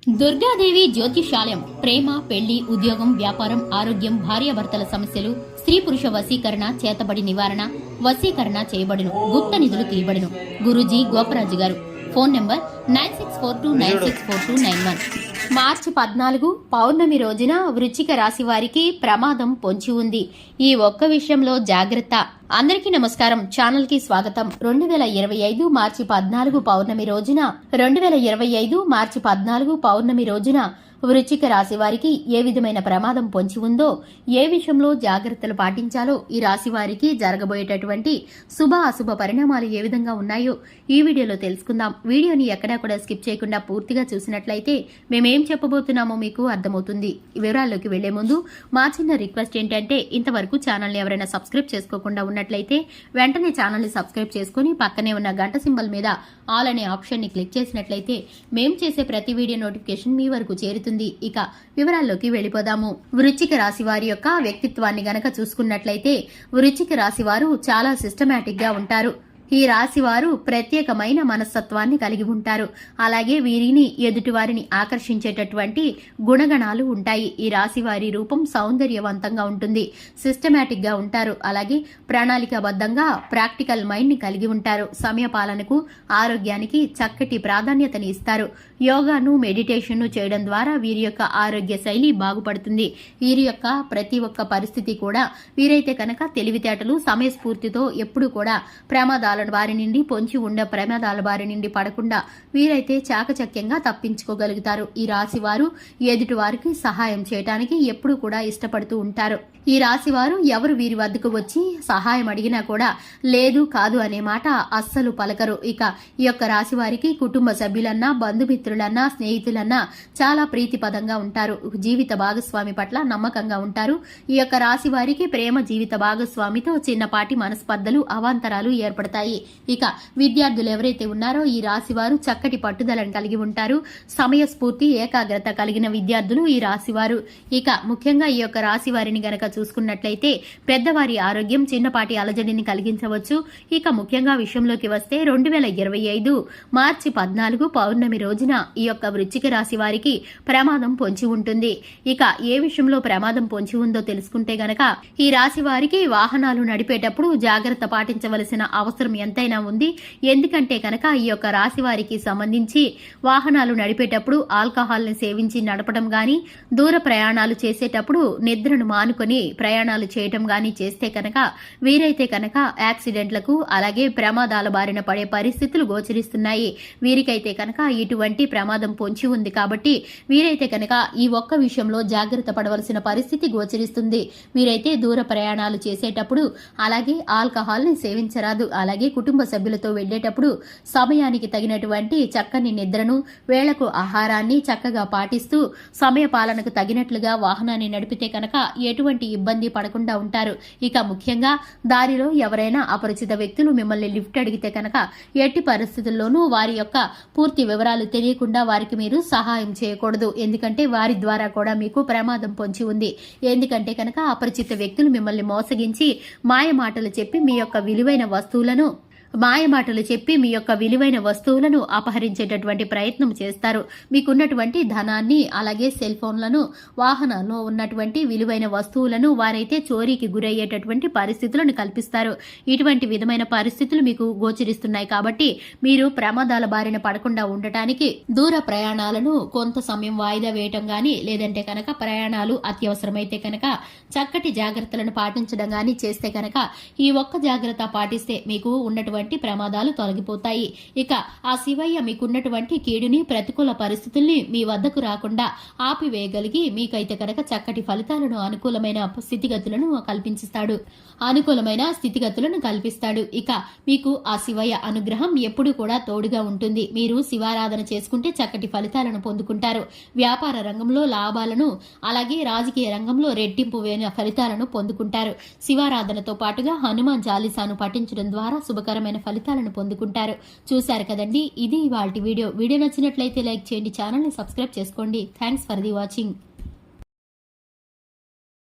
దుర్గాదేవి జ్యోతిషాలయం ప్రేమ, పెళ్లి, ఉద్యోగం, వ్యాపారం, ఆరోగ్యం, భార్యాభర్తల సమస్యలు, స్త్రీ పురుష వశీకరణ, చేతబడి నివారణ, వశీకరణ చేయబడును, గుప్త నిధులు తీయబడును. గురూజీ గోపరాజు గారు. Phone number 9642964291. మార్చి 14 పౌర్ణమి రోజున వృశ్చిక రాశి వారికి ప్రమాదం పొంచి ఉంది. ఈ ఒక్క విషయంలో జాగ్రత్త. అందరికీ నమస్కారం. ఛానల్ కి స్వాగతం. 2025 మార్చి 14 పౌర్ణమి రోజున 2025 మార్చి 14 పౌర్ణమి రోజున వృశ్చిక రాశి వారికి ఏ విధమైన ప్రమాదం పొంచి ఉందో, ఏ విషయంలో జాగ్రత్తలు పాటించాలో, ఈ రాశి వారికి జరగబోయేటటువంటి శుభ అశుభ పరిణామాలు ఏ విధంగా ఉన్నాయో ఈ వీడియోలో తెలుసుకుందాం. వీడియోని ఎక్కడా కూడా స్కిప్ చేయకుండా పూర్తిగా చూసినట్లయితే మేమేం చెప్పబోతున్నామో మీకు అర్థమవుతుంది. వివరాల్లోకి వెళ్లే ముందు మా చిన్న రిక్వెస్ట్ ఏంటంటే, ఇంతవరకు ఛానల్ని ఎవరైనా సబ్స్క్రైబ్ చేసుకోకుండా ఉన్నట్లయితే వెంటనే ఛానల్ని సబ్స్క్రైబ్ చేసుకుని పక్కనే ఉన్న గంట సింబల్ మీద ఆల్ అనే ఆప్షన్ ని క్లిక్ చేసినట్లయితే మేం చేసే ప్రతి వీడియో నోటిఫికేషన్ మీ వరకు చేరుతుంది. ఇక వివరాల్లోకి వెళ్లిపోదాము. వృశ్చిక రాశి వారి యొక్క వ్యక్తిత్వాన్ని గనక చూసుకున్నట్లయితే, వృశ్చిక రాశి వారు చాలా సిస్టమేటిక్ గా ఉంటారు. ఈ రాశి వారు ప్రత్యేకమైన మనస్తత్వాన్ని కలిగి ఉంటారు. అలాగే వీరిని ఎదుటివారిని ఆకర్షించేటటువంటి గుణగణాలు ఉంటాయి. ఈ రాశి వారి రూపం సౌందర్యవంతంగా ఉంటుంది. సిస్టమేటిక్ గా ఉంటారు. అలాగే ప్రణాళికాబద్ధంగా ప్రాక్టికల్ మైండ్ ని కలిగి ఉంటారు. సమయపాలనకు, ఆరోగ్యానికి చక్కటి ప్రాధాన్యతని ఇస్తారు. యోగాను, మెడిటేషన్ ను చేయడం ద్వారా వీరి యొక్క ఆరోగ్య శైలి బాగుపడుతుంది. వీరి యొక్క ప్రతి ఒక్క పరిస్థితి కూడా వీరైతే కనుక తెలివితేటలు, సమయస్ఫూర్తితో ఎప్పుడు కూడా ప్రమాదాల బారి నుండి, పొంచి ఉండే ప్రమాదాల బారి నుండి పడకుండా వీరైతే చాకచక్యంగా తప్పించుకోగలుగుతారు. ఈ రాశి వారు ఎదుటి వారికి సహాయం చేయడానికి ఎప్పుడు కూడా ఇష్టపడుతూ ఉంటారు. ఈ రాశి వారు ఎవరు వీరి వద్దకు వచ్చి సహాయం అడిగినా కూడా లేదు, కాదు అనే మాట అస్సలు పలకరు. ఇక ఈ యొక్క రాశి వారికి కుటుంబ సభ్యులన్నా, బంధుమిత్రులన్నా, స్నేహితులన్నా చాలా ప్రీతిపదంగా ఉంటారు. జీవిత భాగస్వామి పట్ల నమ్మకంగా ఉంటారు. ఈ యొక్క రాశి వారికి ప్రేమ జీవిత భాగస్వామితో చిన్నపాటి మనస్పర్ధలు, అవాంతరాలు ఏర్పడతాయి. ఇక విద్యార్థులు ఎవరైతే ఉన్నారో ఈ రాశి వారు చక్కటి పట్టుదలను కలిగి ఉంటారు. సమయస్ఫూర్తి, ఏకాగ్రత కలిగిన విద్యార్థులు ఈ రాశి వారు. ఇక ముఖ్యంగా ఈ యొక్క రాశి వారిని గనక చూసుకున్నట్లయితే పెద్దవారి ఆరోగ్యం చిన్నపాటి అలజడిని కలిగించవచ్చు. ఇక ముఖ్యంగా విషయంలోకి వస్తే 2025 మార్చి 14 పౌర్ణమి రోజున ఈ యొక్క వృశ్చిక రాశి వారికి ప్రమాదం పొంచి ఉంటుంది. ఇక ఏ విషయంలో ప్రమాదం పొంచి ఉందో తెలుసుకుంటే గనక, ఈ రాశి వారికి వాహనాలు నడిపేటప్పుడు జాగ్రత్త పాటించవలసిన అవసరం ఎంతైనా ఉంది. ఎందుకంటే కనుక ఈ యొక్క రాశి వారికి సంబంధించి వాహనాలు నడిపేటప్పుడు ఆల్కహాల్ ని సేవించి నడపడం గాని, దూర ప్రయాణాలు చేసేటప్పుడు నిద్రను మానుకొని ప్రయాణాలు చేయటం గాని చేస్తే కనుక వీరైతే కనుక యాక్సిడెంట్లకు, అలాగే ప్రమాదాల బారిన పడే పరిస్థితులు గోచరిస్తున్నాయి. వీరికైతే కనుక ఇటువంటి ప్రమాదం పొంచి ఉంది కాబట్టి వీరైతే కనుక ఈ ఒక్క విషయంలో జాగ్రత్త పడవలసిన పరిస్థితి గోచరిస్తుంది. వీరైతే దూర ప్రయాణాలు చేసేటప్పుడు అలాగే ఆల్కహాల్ ని సేవించరాదు. అలాగే కుటుంబ సభ్యులతో వెళ్లేటప్పుడు సమయానికి తగినటువంటి చక్కని నిద్రను, వేళకు ఆహారాన్ని చక్కగా పాటిస్తూ సమయ పాలనకు తగినట్లుగా వాహనాన్ని నడిపితే కనుక ఎటువంటి ఇబ్బంది పడకుండా ఉంటారు. ఇక ముఖ్యంగా దారిలో ఎవరైనా అపరిచిత వ్యక్తులు మిమ్మల్ని లిఫ్ట్ అడిగితే కనుక ఎట్టి పరిస్థితుల్లోనూ వారి యొక్క పూర్తి వివరాలు తెలియకుండా వారికి మీరు సహాయం చేయకూడదు. ఎందుకంటే వారి ద్వారా కూడా మీకు ప్రమాదం పొంచి ఉంది. ఎందుకంటే కనుక అపరిచిత వ్యక్తులు మిమ్మల్ని మోసగించి మాయమాటలు చెప్పి మీ యొక్క విలువైన వస్తువులను అపహరించేటటువంటి ప్రయత్నం చేస్తారు. మీకున్నటువంటి ధనాన్ని, అలాగే సెల్ ఫోన్లను, వాహనాల్లో ఉన్నటువంటి విలువైన వస్తువులను వారైతే చోరీకి గురయ్యేటటువంటి పరిస్థితులను కల్పిస్తారు. ఇటువంటి విధమైన పరిస్థితులు మీకు గోచరిస్తున్నాయి కాబట్టి మీరు ప్రమాదాల బారిన పడకుండా ఉండటానికి దూర ప్రయాణాలను కొంత సమయం వాయిదా వేయటం గాని, లేదంటే కనుక ప్రయాణాలు అత్యవసరమైతే కనుక చక్కటి జాగ్రత్తలను పాటించడం గాని చేస్తే కనుక ఈ ఒక్క జాగ్రత్త పాటిస్తే మీకు ఉన్నటువంటి ప్రమాదాలు తొలగిపోతాయి. ఇక ఆ శివయ్య మీకున్నటువంటి కీడుని, ప్రతికూల పరిస్థితుల్ని మీ వద్దకు రాకుండా ఆపివేయగలిగి మీకైతే కనుక చక్కటి ఫలితాలను, అనుకూలమైన స్థితిగతులను కల్పిస్తాడు. ఇక మీకు ఆ శివయ్య అనుగ్రహం ఎప్పుడు కూడా తోడుగా ఉంటుంది. మీరు శివారాధన చేసుకుంటే చక్కటి ఫలితాలను పొందుకుంటారు. వ్యాపార రంగంలో లాభాలను, అలాగే రాజకీయ రంగంలో రెట్టింపు ఫలితాలను పొందుకుంటారు. శివారాధనతో పాటుగా హనుమాన్ చాలీసాను పఠించడం ద్వారా శుభకరమైన ఫలితాలను పొందుకుంటారు. చూశారు కదండి, ఇది ఇవాల్టి వీడియో. నచ్చినట్లయితే లైక్ చేయండి, ఛానల్ ని సబ్స్క్రైబ్ చేసుకోండి. Thanks for the watching.